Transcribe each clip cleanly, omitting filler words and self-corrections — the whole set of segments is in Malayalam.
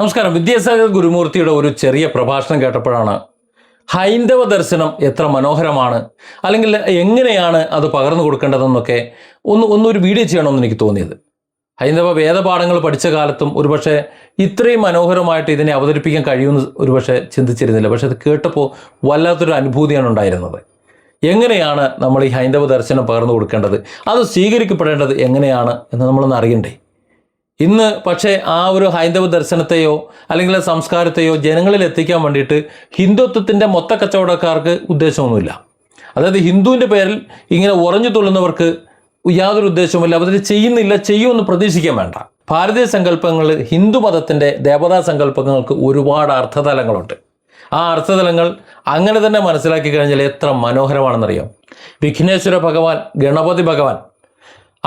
നമസ്കാരം. വിദ്യാസാഗർ ഗുരുമൂർത്തിയുടെ ഒരു ചെറിയ പ്രഭാഷണം കേട്ടപ്പോഴാണ് ഹൈന്ദവ ദർശനം എത്ര മനോഹരമാണ്, അല്ലെങ്കിൽ എങ്ങനെയാണ് അത് പകർന്നു കൊടുക്കേണ്ടതെന്നൊക്കെ ഒന്നൊരു വീഡിയോ ചെയ്യണമെന്ന് എനിക്ക് തോന്നിയത്. ഹൈന്ദവ വേദപാഠങ്ങൾ പഠിച്ച കാലത്തും ഒരുപക്ഷെ ഇത്രയും മനോഹരമായിട്ട് ഇതിനെ അവതരിപ്പിക്കാൻ കഴിയുമെന്ന് ഒരുപക്ഷെ ചിന്തിച്ചിരുന്നില്ല. പക്ഷെ അത് കേട്ടപ്പോൾ വല്ലാത്തൊരു അനുഭൂതിയാണ് ഉണ്ടായിരുന്നത്. എങ്ങനെയാണ് നമ്മൾ ഈ ഹൈന്ദവ ദർശനം പകർന്നു കൊടുക്കേണ്ടത്, അത് സ്വീകരിക്കപ്പെടേണ്ടത് എങ്ങനെയാണ് എന്ന് നമ്മളൊന്ന് അറിയണ്ടേ. ഇന്ന് പക്ഷേ ആ ഒരു ഹൈന്ദവ ദർശനത്തെയോ അല്ലെങ്കിൽ സംസ്കാരത്തെയോ ജനങ്ങളിൽ എത്തിക്കാൻ വേണ്ടിയിട്ട് ഹിന്ദുത്വത്തിൻ്റെ മൊത്ത കച്ചവടക്കാർക്ക് ഉദ്ദേശമൊന്നുമില്ല. അതായത് ഹിന്ദുവിൻ്റെ പേരിൽ ഇങ്ങനെ ഉറഞ്ഞു തുള്ളുന്നവർക്ക് യാതൊരു ഉദ്ദേശവുമില്ല. അവർ ചെയ്യുമെന്ന് പ്രതീക്ഷിക്കാൻ വേണ്ട. ഭാരതീയ സങ്കല്പങ്ങൾ, ഹിന്ദു മതത്തിൻ്റെ ദേവതാ സങ്കല്പങ്ങൾക്ക് ഒരുപാട് അർത്ഥതലങ്ങളുണ്ട്. ആ അർത്ഥതലങ്ങൾ അങ്ങനെ തന്നെ മനസ്സിലാക്കി കഴിഞ്ഞാൽ എത്ര മനോഹരമാണെന്നറിയാം. വിഘ്നേശ്വര ഭഗവാൻ, ഗണപതി ഭഗവാൻ,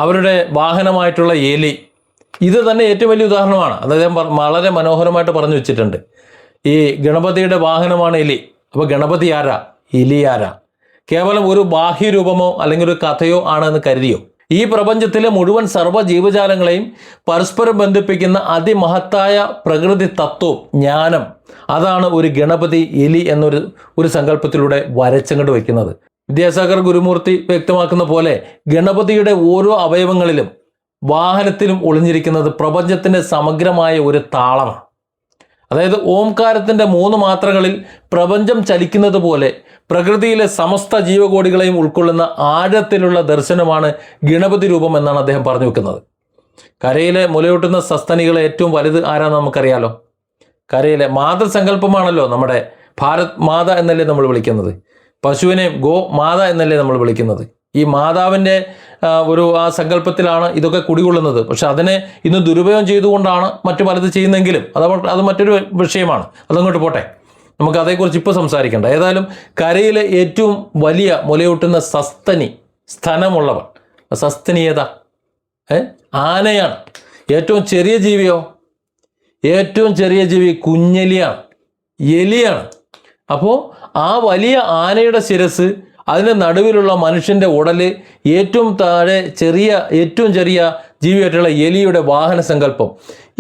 അവരുടെ വാഹനമായിട്ടുള്ള എലി, ഇത് തന്നെ ഏറ്റവും വലിയ ഉദാഹരണമാണ്. അദ്ദേഹം വളരെ മനോഹരമായിട്ട് പറഞ്ഞു വെച്ചിട്ടുണ്ട്. ഈ ഗണപതിയുടെ വാഹനമാണ് എലി. അപ്പോൾ ഗണപതി ആരാ, എലി ആരാ? കേവലം ഒരു ബാഹ്യരൂപമോ അല്ലെങ്കിൽ ഒരു കഥയോ ആണെന്ന് കരുതിയോ? ഈ പ്രപഞ്ചത്തിലെ മുഴുവൻ സർവ്വ ജീവജാലങ്ങളെയും പരസ്പരം ബന്ധിപ്പിക്കുന്ന അതിമഹത്തായ പ്രകൃതി തത്വം, ജ്ഞാനം, അതാണ് ഒരു ഗണപതി എലി എന്നൊരു സങ്കല്പത്തിലൂടെ വരച്ചങ്ങോട്ട് വയ്ക്കുന്നത്. വിദ്യാസാഗർ ഗുരുമൂർത്തി വ്യക്തമാക്കുന്ന പോലെ ഗണപതിയുടെ ഓരോ അവയവങ്ങളിലും വാഹനത്തിലും ഒളിഞ്ഞിരിക്കുന്നത് പ്രപഞ്ചത്തിൻ്റെ സമഗ്രമായ ഒരു താളമാണ്. അതായത് ഓംകാരത്തിൻ്റെ 3 മാത്രകളിൽ പ്രപഞ്ചം ചലിക്കുന്നത് പോലെ പ്രകൃതിയിലെ സമസ്ത ജീവകോടികളെയും ഉൾക്കൊള്ളുന്ന ആഴത്തിലുള്ള ദർശനമാണ് ഗണപതി രൂപം എന്നാണ് അദ്ദേഹം പറഞ്ഞു വെക്കുന്നത്. കരയിലെ മുലയൂട്ടുന്ന സസ്തനികളെ ഏറ്റവും വലുത് ആരാന്ന് നമുക്കറിയാലോ. കരയിലെ മാതൃസങ്കല്പമാണല്ലോ നമ്മുടെ ഭാരത് മാത എന്നല്ലേ നമ്മൾ വിളിക്കുന്നത്. പശുവിനെ ഗോ മാത എന്നല്ലേ നമ്മൾ വിളിക്കുന്നത്. ഈ മാതാവിൻ്റെ ആ സങ്കല്പത്തിലാണ് ഇതൊക്കെ കുടികൊള്ളുന്നത്. പക്ഷെ അതിനെ ഇന്ന് ദുരുപയോഗം ചെയ്തുകൊണ്ടാണ് മറ്റു പലത് ചെയ്യുന്നതെങ്കിലും അത് മറ്റൊരു വിഷയമാണ്. അതങ്ങോട്ട് പോട്ടെ, നമുക്ക് അതേക്കുറിച്ച് ഇപ്പോൾ സംസാരിക്കേണ്ട. ഏതായാലും കരയിലെ ഏറ്റവും വലിയ മുലയൂട്ടുന്ന സ്ഥനമുള്ളവർ, സസ്തനി ഏതാ? ആനയാണ്. ഏറ്റവും ചെറിയ ജീവിയോ? ഏറ്റവും ചെറിയ ജീവി കുഞ്ഞെലിയാണ്, എലിയാണ്. അപ്പോൾ ആ വലിയ ആനയുടെ ശിരസ്, അതിൻ്റെ നടുവിലുള്ള മനുഷ്യൻ്റെ ഉടല്, ഏറ്റവും ചെറിയ ജീവിയായിട്ടുള്ള എലിയുടെ വാഹന സങ്കല്പം,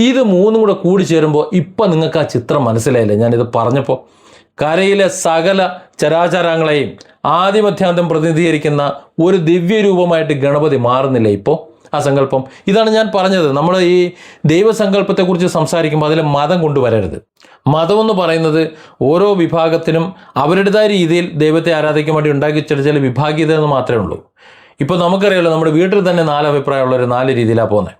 ഇത് 3 കൂടെ കൂടി ചേരുമ്പോൾ ഇപ്പം നിങ്ങൾക്ക് ആ ചിത്രം മനസ്സിലായില്ലേ ഞാനിത് പറഞ്ഞപ്പോൾ? കരയിലെ സകല ചരാചരങ്ങളെയും ആദിമധ്യാന്തം പ്രതിനിധീകരിക്കുന്ന ഒരു ദിവ്യരൂപമായിട്ട് ഗണപതി മാറുന്നില്ല ഇപ്പോൾ ആ സങ്കല്പം? ഇതാണ് ഞാൻ പറഞ്ഞത്. നമ്മൾ ഈ ദൈവസങ്കല്പത്തെക്കുറിച്ച് സംസാരിക്കുമ്പോൾ അതിൽ മതം കൊണ്ടുവരരുത്. മതമെന്ന് പറയുന്നത് ഓരോ വിഭാഗത്തിനും അവരുടേതായ രീതിയിൽ ദൈവത്തെ ആരാധിക്കാൻ വേണ്ടി ഉണ്ടാക്കി ചില വിഭാഗീയത എന്ന് മാത്രമേ ഉള്ളൂ. ഇപ്പോൾ നമുക്കറിയാമല്ലോ, നമ്മുടെ വീട്ടിൽ തന്നെ 4 അഭിപ്രായമുള്ളവർ 4 രീതിയിലാണ് പോകുന്നത്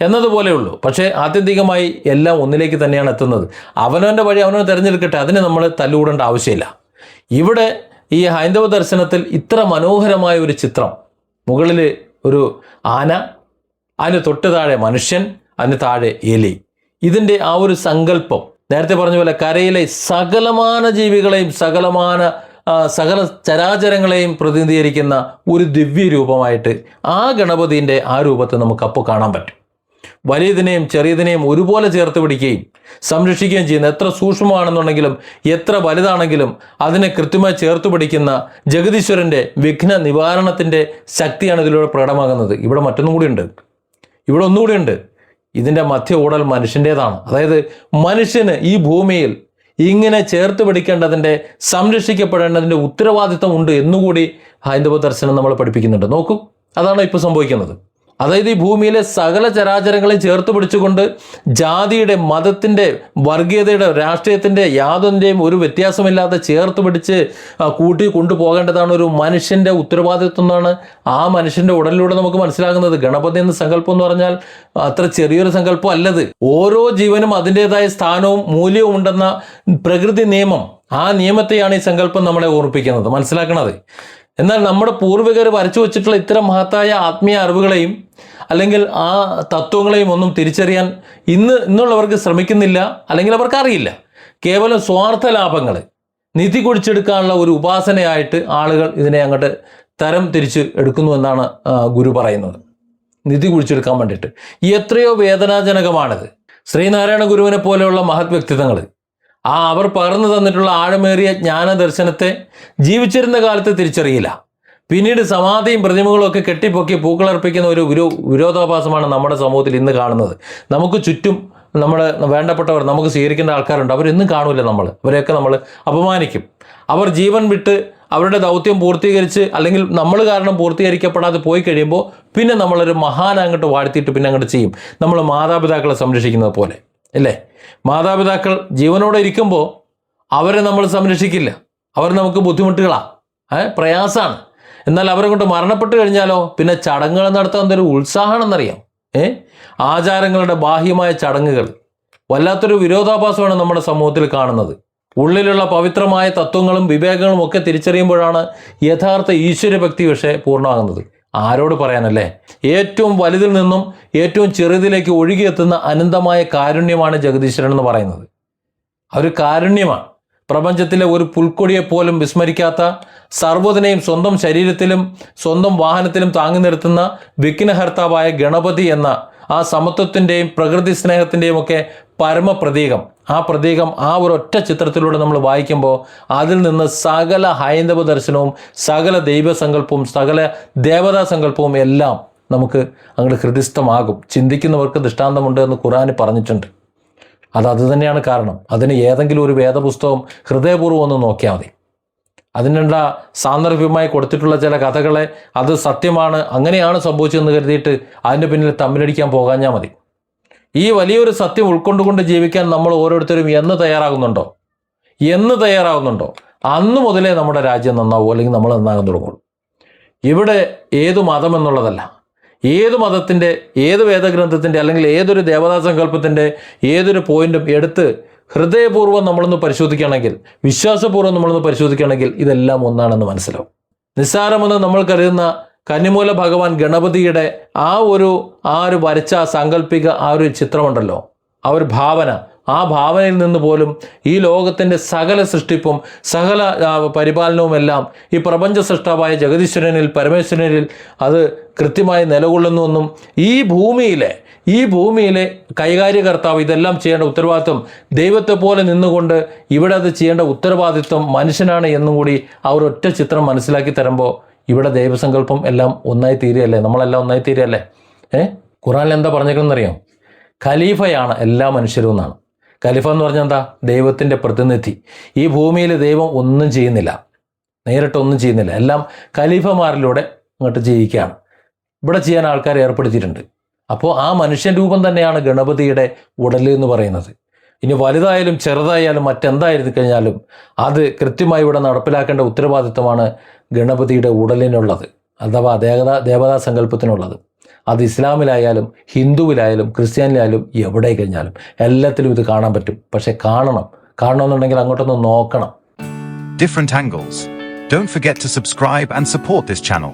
എന്നതുപോലെ ഉള്ളൂ. പക്ഷേ ആത്യന്തികമായി എല്ലാം ഒന്നിലേക്ക് തന്നെയാണ് എത്തുന്നത്. അവനവൻ്റെ വഴി അവനവൻ തിരഞ്ഞെടുക്കട്ടെ, അതിന് നമ്മൾ തല്ലുകൂടേണ്ട ആവശ്യമില്ല. ഇവിടെ ഈ ഹൈന്ദവ ദർശനത്തിൽ ഇത്ര മനോഹരമായ ഒരു ചിത്രം, മുകളിൽ ഒരു ആന, അതിന് തൊട്ട് താഴെ മനുഷ്യൻ, അതിന് താഴെ എലി, ഇതിൻ്റെ ആ ഒരു സങ്കല്പം, നേരത്തെ പറഞ്ഞ പോലെ കരയിലെ സകലമാന ജീവികളെയും സകല ചരാചരങ്ങളെയും പ്രതിനിധീകരിക്കുന്ന ഒരു ദിവ്യ രൂപമായിട്ട് ആ ഗണപതിൻ്റെ ആ രൂപത്തെ നമുക്കപ്പോൾ കാണാൻ പറ്റും. വലിയതിനെയും ചെറിയതിനെയും ഒരുപോലെ ചേർത്ത് പിടിക്കുകയും സംരക്ഷിക്കുകയും ചെയ്യുന്ന, എത്ര സൂക്ഷ്മമാണെന്നുണ്ടെങ്കിലും എത്ര വലുതാണെങ്കിലും അതിനെ കൃത്യമായി ചേർത്ത് പിടിക്കുന്ന ജഗദീശ്വരൻ്റെ വിഘ്ന നിവാരണത്തിൻ്റെ ശക്തിയാണ് ഇതിലൂടെ പ്രകടമാകുന്നത്. ഇവിടെ ഒന്നുകൂടിയുണ്ട്. ഇതിൻ്റെ മധ്യ ഊടൽ മനുഷ്യൻ്റേതാണ്. അതായത് മനുഷ്യന് ഈ ഭൂമിയിൽ ഇങ്ങനെ ചേർത്ത് പിടിക്കേണ്ടതിൻ്റെ, സംരക്ഷിക്കപ്പെടേണ്ടതിൻ്റെ ഉത്തരവാദിത്തം ഉണ്ട് എന്നുകൂടി ഹൈന്ദവ ദർശനം നമ്മൾ പഠിപ്പിക്കുന്നുണ്ട്. നോക്കൂ, അതാണ് ഇപ്പോൾ സംഭവിക്കുന്നത്. അതായത് ഈ ഭൂമിയിലെ സകല ചരാചരങ്ങളെയും ചേർത്ത് പിടിച്ചുകൊണ്ട് ജാതിയുടെ, മതത്തിൻ്റെ, വർഗീയതയുടെ, രാഷ്ട്രീയത്തിൻ്റെ യാതൊന്നിൻ്റെയും ഒരു വ്യത്യാസമില്ലാതെ ചേർത്ത് പിടിച്ച് കൂട്ടി കൊണ്ടുപോകേണ്ടതാണ് ഒരു മനുഷ്യൻ്റെ ഉത്തരവാദിത്വം എന്നാണ് ആ മനുഷ്യൻ്റെ ഉടലിലൂടെ നമുക്ക് മനസ്സിലാകുന്നത്. ഗണപതി എന്ന സങ്കല്പം എന്ന് പറഞ്ഞാൽ അത്ര ചെറിയൊരു സങ്കല്പം അല്ലത്. ഓരോ ജീവനും അതിൻ്റെതായ സ്ഥാനവും മൂല്യവും ഉണ്ടെന്ന പ്രകൃതി നിയമം, ആ നിയമത്തെയാണ് ഈ സങ്കല്പം നമ്മളെ ഓർമ്മിപ്പിക്കുന്നത്. മനസ്സിലാക്കണത്. എന്നാൽ നമ്മുടെ പൂർവികർ വരച്ചു വച്ചിട്ടുള്ള ഇത്തരം മഹത്തായ ആത്മീയ അറിവുകളെയും അല്ലെങ്കിൽ ആ തത്വങ്ങളെയും ഒന്നും തിരിച്ചറിയാൻ ഇന്നുള്ളവർക്ക് ശ്രമിക്കുന്നില്ല, അല്ലെങ്കിൽ അവർക്ക് അറിയില്ല. കേവലം സ്വാർത്ഥ ലാഭങ്ങൾ നിധി കുഴിച്ചെടുക്കാനുള്ള ഒരു ഉപാസനയായിട്ട് ആളുകൾ ഇതിനെ അങ്ങോട്ട് തരം തിരിച്ച് എടുക്കുന്നു എന്നാണ് ഗുരു പറയുന്നത്. നിധി കുഴിച്ചെടുക്കാൻ വേണ്ടിയിട്ട് എത്രയോ വേദനാജനകമാണിത്. ശ്രീനാരായണ ഗുരുവിനെ പോലെയുള്ള മഹത് വ്യക്തിത്വങ്ങൾ അവർ പകർന്നു തന്നിട്ടുള്ള ആഴമേറിയ ജ്ഞാനദർശനത്തെ ജീവിച്ചിരുന്ന കാലത്ത് തിരിച്ചറിയില്ല. പിന്നീട് സമാധിയും പ്രതിമകളും ഒക്കെ കെട്ടിപ്പൊക്കി പൂക്കളർപ്പിക്കുന്ന ഒരു വിരോധാഭാസമാണ് നമ്മുടെ സമൂഹത്തിൽ ഇന്ന് കാണുന്നത്. നമുക്ക് ചുറ്റും നമ്മുടെ വേണ്ടപ്പെട്ടവർ നമുക്ക് സ്വീകരിക്കേണ്ട ആൾക്കാരുണ്ട്, അവരെന്നും കാണില്ല അവരെയൊക്കെ നമ്മൾ അപമാനിക്കും. അവർ ജീവൻ വിട്ട് അവരുടെ ദൗത്യം പൂർത്തീകരിച്ച് അല്ലെങ്കിൽ നമ്മൾ കാരണം പൂർത്തീകരിക്കപ്പെടാതെ പോയി കഴിയുമ്പോൾ പിന്നെ നമ്മളൊരു അങ്ങോട്ട് വാഴ്ത്തിയിട്ട് പിന്നെ അങ്ങോട്ട് ചെയ്യും. നമ്മൾ മാതാപിതാക്കളെ സംരക്ഷിക്കുന്നത് പോലെ അല്ലേ? മാതാപിതാക്കൾ ജീവനോടെ ഇരിക്കുമ്പോൾ അവരെ നമ്മൾ സംരക്ഷിക്കില്ല, അവർ നമുക്ക് ബുദ്ധിമുട്ടുകളാണ്, പ്രയാസമാണ്. എന്നാൽ അവരെ കൊണ്ട് മരണപ്പെട്ട് കഴിഞ്ഞാലോ പിന്നെ ചടങ്ങുകൾ നടത്താൻ എന്തൊരു ഉത്സാഹമാണെന്നറിയാം. ആചാരങ്ങളുടെ ബാഹ്യമായ ചടങ്ങുകൾ വല്ലാത്തൊരു വിരോധാഭാസമാണ് നമ്മുടെ സമൂഹത്തിൽ കാണുന്നത്. ഉള്ളിലുള്ള പവിത്രമായ തത്വങ്ങളും വിവേകങ്ങളും ഒക്കെ തിരിച്ചറിയുമ്പോഴാണ് യഥാർത്ഥ ഈശ്വരഭക്തി പക്ഷേ പൂർണ്ണമാകുന്നത്. ആരോട് പറയാനല്ലേ? ഏറ്റവും വലുതിൽ നിന്നും ഏറ്റവും ചെറുതിലേക്ക് ഒഴുകിയെത്തുന്ന അനന്തമായ കാരുണ്യമാണ് ജഗദീശ്വരൻ എന്ന് പറയുന്നത്. ഒരു കാരുണ്യമാണ്. പ്രപഞ്ചത്തിലെ ഒരു പുൽക്കൊടിയെപ്പോലും വിസ്മരിക്കാത്ത, സർവ്വതിനെയും സ്വന്തം ശരീരത്തിലും സ്വന്തം വാഹനത്തിലും താങ്ങി നിർത്തുന്ന വിഘ്നഹർത്താവായ ഗണപതി എന്ന ആ സമത്വത്തിൻ്റെയും പ്രകൃതി സ്നേഹത്തിൻ്റെയും ഒക്കെ പരമപ്രതീകം, ആ പ്രതീകം ആ ഒരൊറ്റ ചിത്രത്തിലൂടെ നമ്മൾ വായിക്കുമ്പോൾ അതിൽ നിന്ന് സകല ഹൈന്ദവ ദർശനവും സകല ദൈവസങ്കല്പവും സകല ദേവതാ സങ്കല്പവും എല്ലാം നമുക്ക് അങ്ങോട്ട് ഹൃദിസ്ഥമാകും. ചിന്തിക്കുന്നവർക്ക് ദൃഷ്ടാന്തമുണ്ട് എന്ന് ഖുർആൻ പറഞ്ഞിട്ടുണ്ട്. അത് തന്നെയാണ് കാരണം. അതിന് ഏതെങ്കിലും ഒരു വേദപുസ്തകം ഹൃദയപൂർവ്വം ഒന്ന് നോക്കിയാൽ മതി. അതിനുള്ള സാന്ദർഭ്യമായി കൊടുത്തിട്ടുള്ള ചില കഥകളെ അത് സത്യമാണ്, അങ്ങനെയാണ് സംഭവിച്ചതെന്ന് കരുതിയിട്ട് അതിൻ്റെ പിന്നിൽ തമ്മിലടിക്കാൻ പോകാഞ്ഞാൽ മതി. ഈ വലിയൊരു സത്യം ഉൾക്കൊണ്ടുകൊണ്ട് ജീവിക്കാൻ നമ്മൾ ഓരോരുത്തരും എന്ന് തയ്യാറാകുന്നുണ്ടോ അന്ന് മുതലേ നമ്മുടെ രാജ്യം നന്നാവും, അല്ലെങ്കിൽ നമ്മൾ നന്നാകാൻ തുടങ്ങുള്ളൂ. ഇവിടെ ഏതു മതം എന്നുള്ളതല്ല, ഏത് മതത്തിൻ്റെ, ഏത് വേദഗ്രന്ഥത്തിൻ്റെ അല്ലെങ്കിൽ ഏതൊരു ദേവതാ സങ്കല്പത്തിൻ്റെ ഏതൊരു പോയിന്റും എടുത്ത് ഹൃദയപൂർവ്വം നമ്മളൊന്ന് പരിശോധിക്കുകയാണെങ്കിൽ, വിശ്വാസപൂർവ്വം നമ്മളൊന്ന് പരിശോധിക്കുകയാണെങ്കിൽ ഇതെല്ലാം ഒന്നാണെന്ന് മനസ്സിലാവും. നിസ്സാരമെന്ന് നമ്മൾ കരുതുന്ന കന്നിമൂല ഭഗവാൻ ഗണപതിയുടെ ആ ഒരു വരച്ച സാങ്കല്പിക ആ ഒരു ചിത്രമുണ്ടല്ലോ, ആ ഒരു ഭാവന, ആ ഭാവനയിൽ നിന്ന് പോലും ഈ ലോകത്തിൻ്റെ സകല സൃഷ്ടിപ്പും സകല പരിപാലനവും എല്ലാം ഈ പ്രപഞ്ച സൃഷ്ടാവായ ജഗദീശ്വരനിൽ, പരമേശ്വരനിൽ അത് കൃത്യമായി നിലകൊള്ളുന്നുവെന്നും ഈ ഭൂമിയിലെ കൈകാര്യകർത്താവ് ഇതെല്ലാം ചെയ്യേണ്ട ഉത്തരവാദിത്വം ദൈവത്തെ പോലെ നിന്നുകൊണ്ട് ഇവിടെ അത് ചെയ്യേണ്ട ഉത്തരവാദിത്വം മനുഷ്യനാണ് എന്നും കൂടി ആ ഒരു ഒറ്റ ചിത്രം മനസ്സിലാക്കി തരുമ്പോൾ ഇവിടെ ദൈവസങ്കല്പം എല്ലാം ഒന്നായി തീരുകയല്ലേ, നമ്മളെല്ലാം ഒന്നായി തീരുകയല്ലേ? ഖുർആനിൽ എന്താ പറഞ്ഞേക്കുന്നറിയാം? ഖലീഫയാണ് എല്ലാ മനുഷ്യരും എന്നാണ്. ഖലീഫ എന്ന് പറഞ്ഞാൽ എന്താ? ദൈവത്തിൻ്റെ പ്രതിനിധി. ഈ ഭൂമിയിൽ ദൈവം ഒന്നും ചെയ്യുന്നില്ല, നേരിട്ടൊന്നും ചെയ്യുന്നില്ല, എല്ലാം ഖലീഫമാരിലൂടെ അങ്ങോട്ട് ജീവിക്കുകയാണ്. ഇവിടെ ചെയ്യാൻ ആൾക്കാരെ ഏർപ്പെടുത്തിയിട്ടുണ്ട്. അപ്പോൾ ആ മനുഷ്യൻ രൂപം തന്നെയാണ് ഗണപതിയുടെ ഉടൽ എന്ന് പറയുന്നത്. ഇനി വലുതായാലും ചെറുതായാലും മറ്റെന്തായിരുന്നു കഴിഞ്ഞാലും അത് കൃത്യമായി ഇവിടെ നടപ്പിലാക്കേണ്ട ഉത്തരവാദിത്വമാണ് ഗണപതിയുടെ ഉടലിനുള്ളത്, അഥവാ ദേവതാ സങ്കല്പത്തിനുള്ളത്. അത് ഇസ്ലാമിലായാലും ഹിന്ദുവിലായാലും ക്രിസ്ത്യാനിലായാലും എവിടെ കഴിഞ്ഞാലും എല്ലാത്തിലും ഇത് കാണാൻ പറ്റും. പക്ഷെ കാണണമെന്നുണ്ടെങ്കിൽ അങ്ങോട്ടൊന്ന് നോക്കണം. Different angles. Don't forget to subscribe and support this channel.